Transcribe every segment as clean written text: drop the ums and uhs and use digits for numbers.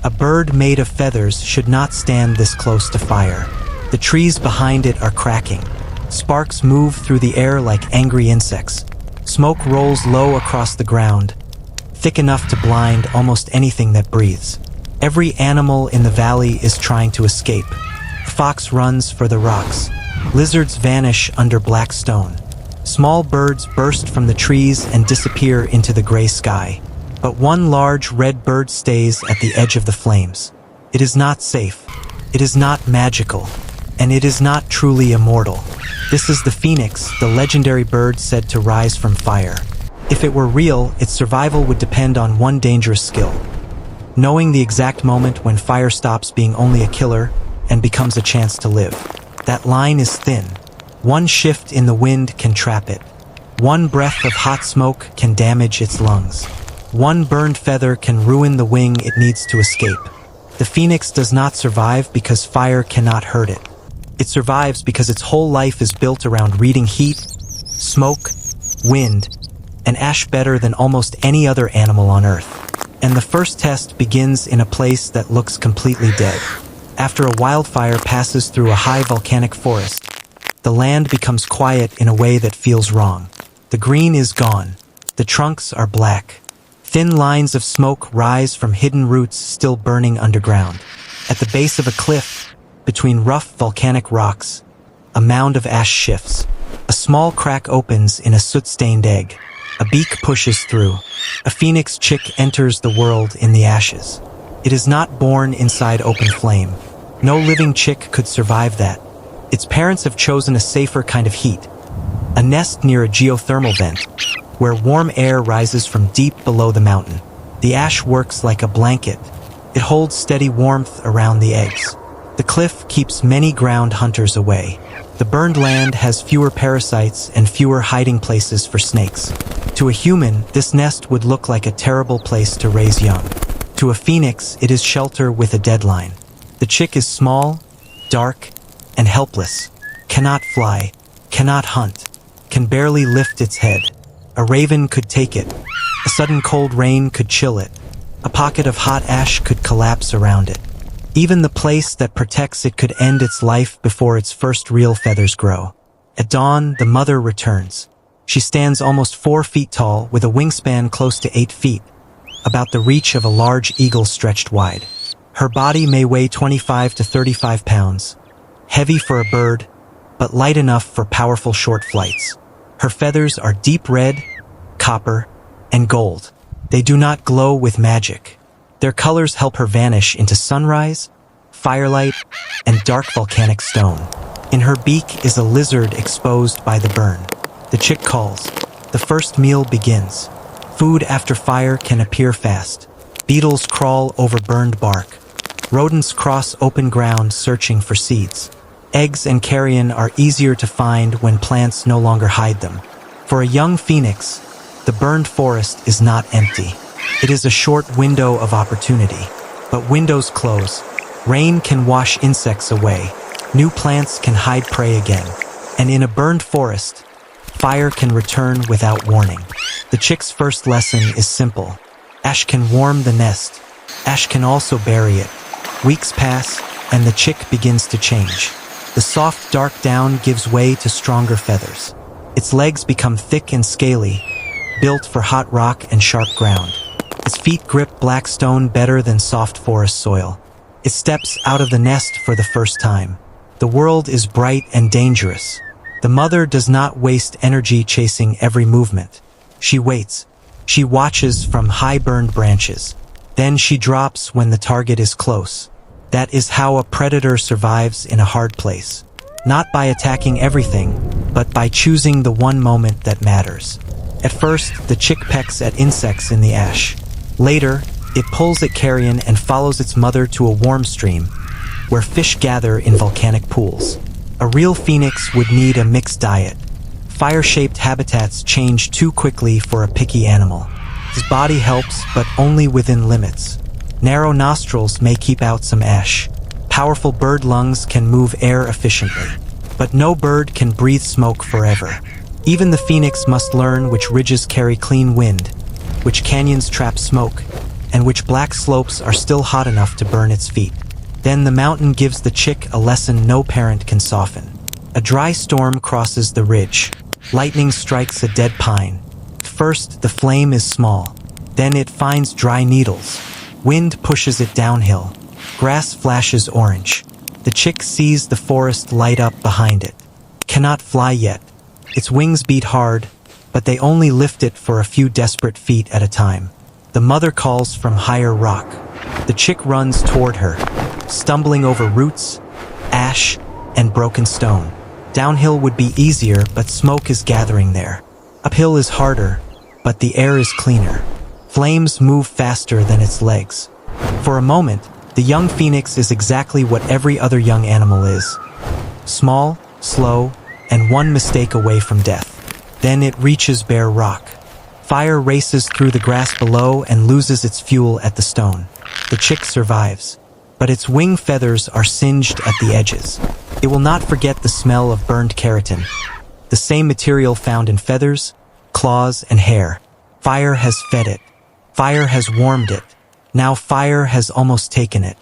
A bird made of feathers should not stand this close to fire. The trees behind it are cracking. Sparks move through the air like angry insects. Smoke rolls low across the ground, thick enough to blind almost anything that breathes. Every animal in the valley is trying to escape. The fox runs for the rocks. Lizards vanish under black stone. Small birds burst from the trees and disappear into the gray sky. But one large red bird stays at the edge of the flames. It is not safe. It is not magical. And it is not truly immortal. This is the phoenix, the legendary bird said to rise from fire. If it were real, its survival would depend on one dangerous skill: knowing the exact moment when fire stops being only a killer and becomes a chance to live. That line is thin. One shift in the wind can trap it. One breath of hot smoke can damage its lungs. One burned feather can ruin the wing it needs to escape. The phoenix does not survive because fire cannot hurt it. It survives because its whole life is built around reading heat, smoke, wind, and ash better than almost any other animal on Earth. And the first test begins in a place that looks completely dead. After a wildfire passes through a high volcanic forest, the land becomes quiet in a way that feels wrong. The green is gone. The trunks are black. Thin lines of smoke rise from hidden roots still burning underground. At the base of a cliff, between rough volcanic rocks, a mound of ash shifts. A small crack opens in a soot-stained egg. A beak pushes through. A phoenix chick enters the world in the ashes. It is not born inside open flame. No living chick could survive that. Its parents have chosen a safer kind of heat. A nest near a geothermal vent, where warm air rises from deep below the mountain. The ash works like a blanket. It holds steady warmth around the eggs. The cliff keeps many ground hunters away. The burned land has fewer parasites and fewer hiding places for snakes. To a human, this nest would look like a terrible place to raise young. To a phoenix, it is shelter with a deadline. The chick is small, dark, and helpless. Cannot fly, cannot hunt, can barely lift its head. A raven could take it. A sudden cold rain could chill it. A pocket of hot ash could collapse around it. Even the place that protects it could end its life before its first real feathers grow. At dawn, the mother returns. She stands almost 4 feet tall with a wingspan close to 8 feet, about the reach of a large eagle stretched wide. Her body may weigh 25 to 35 pounds, heavy for a bird, but light enough for powerful short flights. Her feathers are deep red, copper, and gold. They do not glow with magic. Their colors help her vanish into sunrise, firelight, and dark volcanic stone. In her beak is a lizard exposed by the burn. The chick calls. The first meal begins. Food after fire can appear fast. Beetles crawl over burned bark. Rodents cross open ground searching for seeds. Eggs and carrion are easier to find when plants no longer hide them. For a young phoenix, the burned forest is not empty. It is a short window of opportunity. But windows close. Rain can wash insects away. New plants can hide prey again. And in a burned forest, fire can return without warning. The chick's first lesson is simple. Ash can warm the nest. Ash can also bury it. Weeks pass, and the chick begins to change. The soft, dark down gives way to stronger feathers. Its legs become thick and scaly, built for hot rock and sharp ground. Its feet grip black stone better than soft forest soil. It steps out of the nest for the first time. The world is bright and dangerous. The mother does not waste energy chasing every movement. She waits. She watches from high-burned branches. Then she drops when the target is close. That is how a predator survives in a hard place. Not by attacking everything, but by choosing the one moment that matters. At first, the chick pecks at insects in the ash. Later, it pulls at carrion and follows its mother to a warm stream, where fish gather in volcanic pools. A real phoenix would need a mixed diet. Fire-shaped habitats change too quickly for a picky animal. His body helps, but only within limits. Narrow nostrils may keep out some ash. Powerful bird lungs can move air efficiently. But no bird can breathe smoke forever. Even the phoenix must learn which ridges carry clean wind, which canyons trap smoke, and which black slopes are still hot enough to burn its feet. Then the mountain gives the chick a lesson no parent can soften. A dry storm crosses the ridge. Lightning strikes a dead pine. First, the flame is small. Then it finds dry needles. Wind pushes it downhill. Grass flashes orange. The chick sees the forest light up behind it. Cannot fly yet. Its wings beat hard, but they only lift it for a few desperate feet at a time. The mother calls from higher rock. The chick runs toward her, stumbling over roots, ash, and broken stone. Downhill would be easier, but smoke is gathering there. Uphill is harder, but the air is cleaner. Flames move faster than its legs. For a moment, the young phoenix is exactly what every other young animal is. Small, slow, and one mistake away from death. Then it reaches bare rock. Fire races through the grass below and loses its fuel at the stone. The chick survives, but its wing feathers are singed at the edges. It will not forget the smell of burned keratin, the same material found in feathers, claws, and hair. Fire has fed it. Fire has warmed it. Now fire has almost taken it.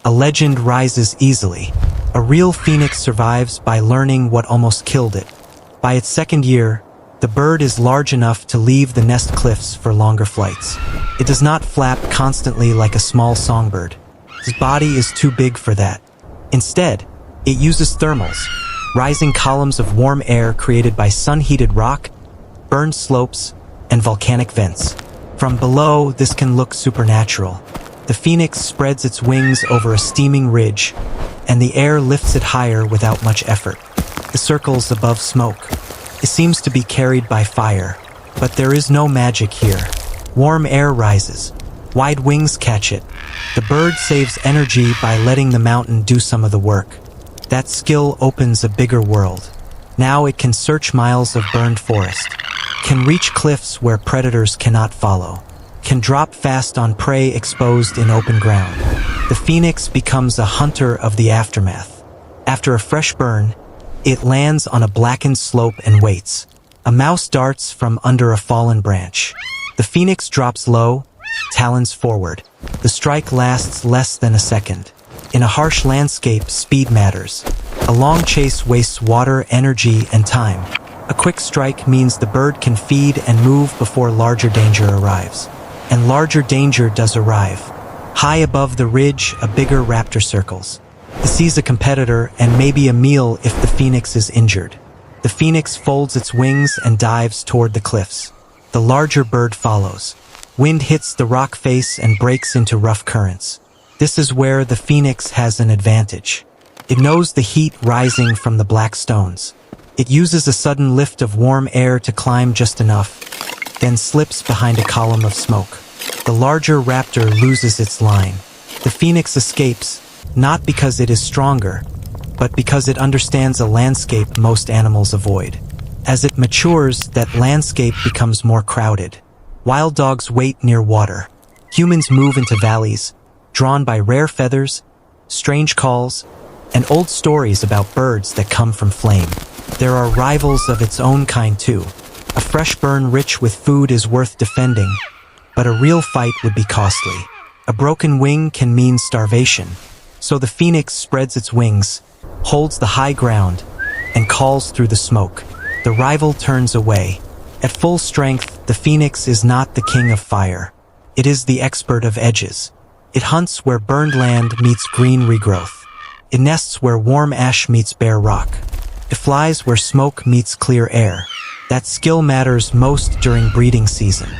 A legend rises easily. A real phoenix survives by learning what almost killed it. By its second year, the bird is large enough to leave the nest cliffs for longer flights. It does not flap constantly like a small songbird. Its body is too big for that. Instead, it uses thermals, rising columns of warm air created by sun-heated rock, burned slopes, and volcanic vents. From below, this can look supernatural. The phoenix spreads its wings over a steaming ridge, and the air lifts it higher without much effort. It circles above smoke. It seems to be carried by fire, but there is no magic here. Warm air rises. Wide wings catch it. The bird saves energy by letting the mountain do some of the work. That skill opens a bigger world. Now it can search miles of burned forest, can reach cliffs where predators cannot follow, can drop fast on prey exposed in open ground. The phoenix becomes a hunter of the aftermath. After a fresh burn, it lands on a blackened slope and waits. A mouse darts from under a fallen branch. The phoenix drops low, talons forward. The strike lasts less than a second. In a harsh landscape, speed matters. A long chase wastes water, energy, and time. A quick strike means the bird can feed and move before larger danger arrives. And larger danger does arrive. High above the ridge, a bigger raptor circles. It sees a competitor and maybe a meal if the phoenix is injured. The phoenix folds its wings and dives toward the cliffs. The larger bird follows. Wind hits the rock face and breaks into rough currents. This is where the phoenix has an advantage. It knows the heat rising from the black stones. It uses a sudden lift of warm air to climb just enough, then slips behind a column of smoke. The larger raptor loses its line. The phoenix escapes, not because it is stronger, but because it understands a landscape most animals avoid. As it matures, that landscape becomes more crowded. Wild dogs wait near water. Humans move into valleys, drawn by rare feathers, strange calls, and old stories about birds that come from flame. There are rivals of its own kind too. A fresh burn rich with food is worth defending, but a real fight would be costly. A broken wing can mean starvation. So the phoenix spreads its wings, holds the high ground, and calls through the smoke. The rival turns away. At full strength, the phoenix is not the king of fire. It is the expert of edges. It hunts where burned land meets green regrowth. It nests where warm ash meets bare rock. It flies where smoke meets clear air. That skill matters most during breeding season.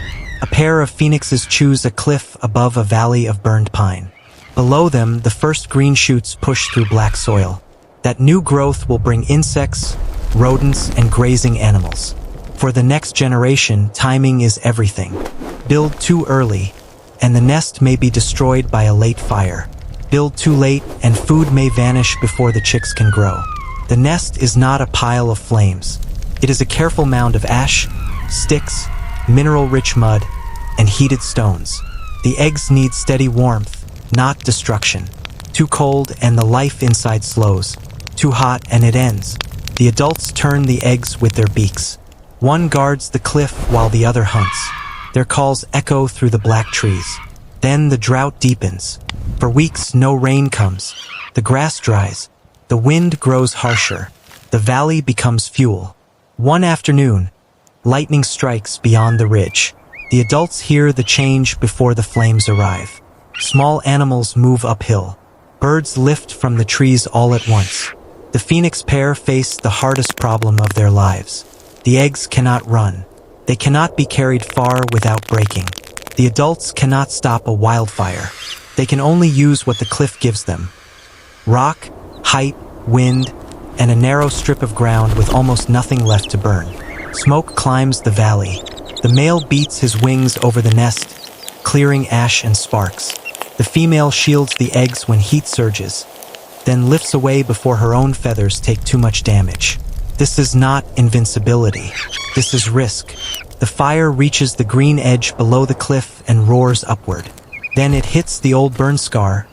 A pair of phoenixes choose a cliff above a valley of burned pine. Below them, the first green shoots push through black soil. That new growth will bring insects, rodents, and grazing animals. For the next generation, timing is everything. Build too early, and the nest may be destroyed by a late fire. Build too late, and food may vanish before the chicks can grow. The nest is not a pile of flames. It is a careful mound of ash, sticks, mineral-rich mud, and heated stones. The eggs need steady warmth, not destruction. Too cold and the life inside slows. Too hot and it ends. The adults turn the eggs with their beaks. One guards the cliff while the other hunts. Their calls echo through the black trees. Then the drought deepens. For weeks, no rain comes. The grass dries. The wind grows harsher. The valley becomes fuel. One afternoon, lightning strikes beyond the ridge. The adults hear the change before the flames arrive. Small animals move uphill. Birds lift from the trees all at once. The phoenix pair face the hardest problem of their lives. The eggs cannot run. They cannot be carried far without breaking. The adults cannot stop a wildfire. They can only use what the cliff gives them. Rock, height, wind, and a narrow strip of ground with almost nothing left to burn. Smoke climbs the valley. The male beats his wings over the nest, clearing ash and sparks. The female shields the eggs when heat surges, then lifts away before her own feathers take too much damage. This is not invincibility. This is risk. The fire reaches the green edge below the cliff and roars upward. Then it hits the old burn scar,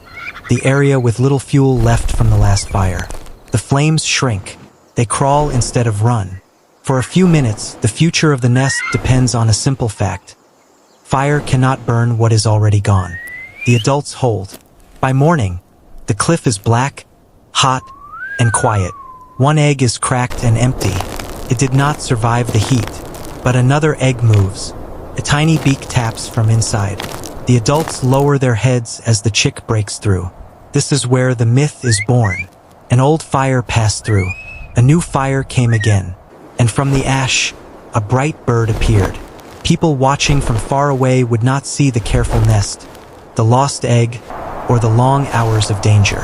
the area with little fuel left from the last fire. The flames shrink. They crawl instead of run. For a few minutes, the future of the nest depends on a simple fact. Fire cannot burn what is already gone. The adults hold. By morning, the cliff is black, hot, and quiet. One egg is cracked and empty. It did not survive the heat, but another egg moves. A tiny beak taps from inside. The adults lower their heads as the chick breaks through. This is where the myth is born. An old fire passed through. A new fire came again. And from the ash, a bright bird appeared. People watching from far away would not see the careful nest, the lost egg, or the long hours of danger.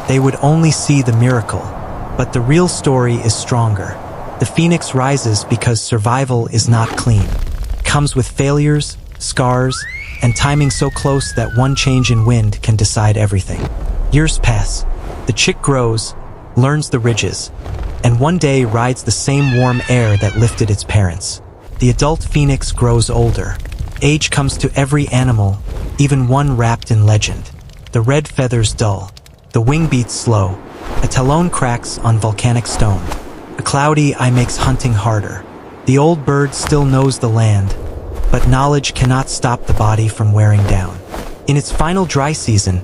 They would only see the miracle. But the real story is stronger. The phoenix rises because survival is not clean. It comes with failures, scars, and timing so close that one change in wind can decide everything. Years pass. The chick grows, learns the ridges, and one day rides the same warm air that lifted its parents. The adult phoenix grows older. Age comes to every animal, even one wrapped in legend. The red feathers dull. The wing beats slow. A talon cracks on volcanic stone. A cloudy eye makes hunting harder. The old bird still knows the land, but knowledge cannot stop the body from wearing down. In its final dry season,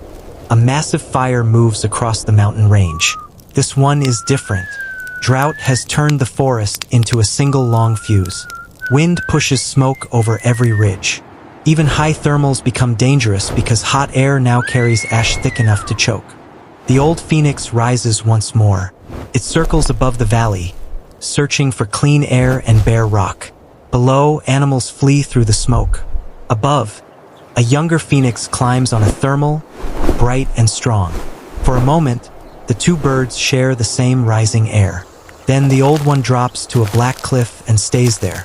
a massive fire moves across the mountain range. This one is different. Drought has turned the forest into a single long fuse. Wind pushes smoke over every ridge. Even high thermals become dangerous because hot air now carries ash thick enough to choke. The old phoenix rises once more. It circles above the valley, searching for clean air and bare rock. Below, animals flee through the smoke. Above, a younger phoenix climbs on a thermal, bright and strong. For a moment, the two birds share the same rising air. Then the old one drops to a black cliff and stays there.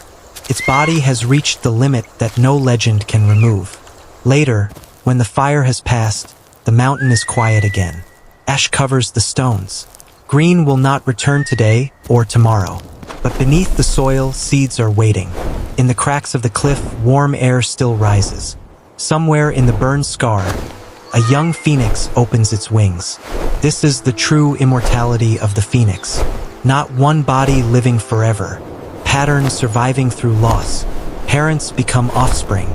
Its body has reached the limit that no legend can remove. Later, when the fire has passed, the mountain is quiet again. Ash covers the stones. Green will not return today or tomorrow. But beneath the soil, seeds are waiting. In the cracks of the cliff, warm air still rises. Somewhere in the burned scar, a young phoenix opens its wings. This is the true immortality of the phoenix. Not one body living forever. Patterns surviving through loss. Parents become offspring.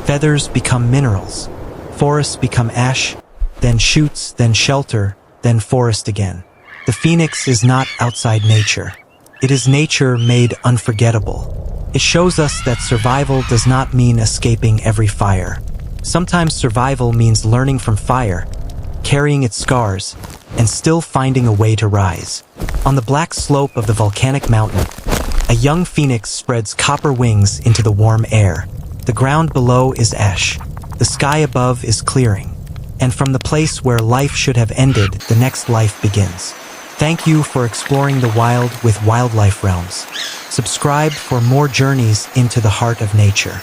Feathers become minerals. Forests become ash, then shoots, then shelter, then forest again. The phoenix is not outside nature. It is nature made unforgettable. It shows us that survival does not mean escaping every fire. Sometimes survival means learning from fire, carrying its scars, and still finding a way to rise. On the black slope of the volcanic mountain, a young phoenix spreads copper wings into the warm air. The ground below is ash. The sky above is clearing. And from the place where life should have ended, the next life begins. Thank you for exploring the wild with Wildlife Realms. Subscribe for more journeys into the heart of nature.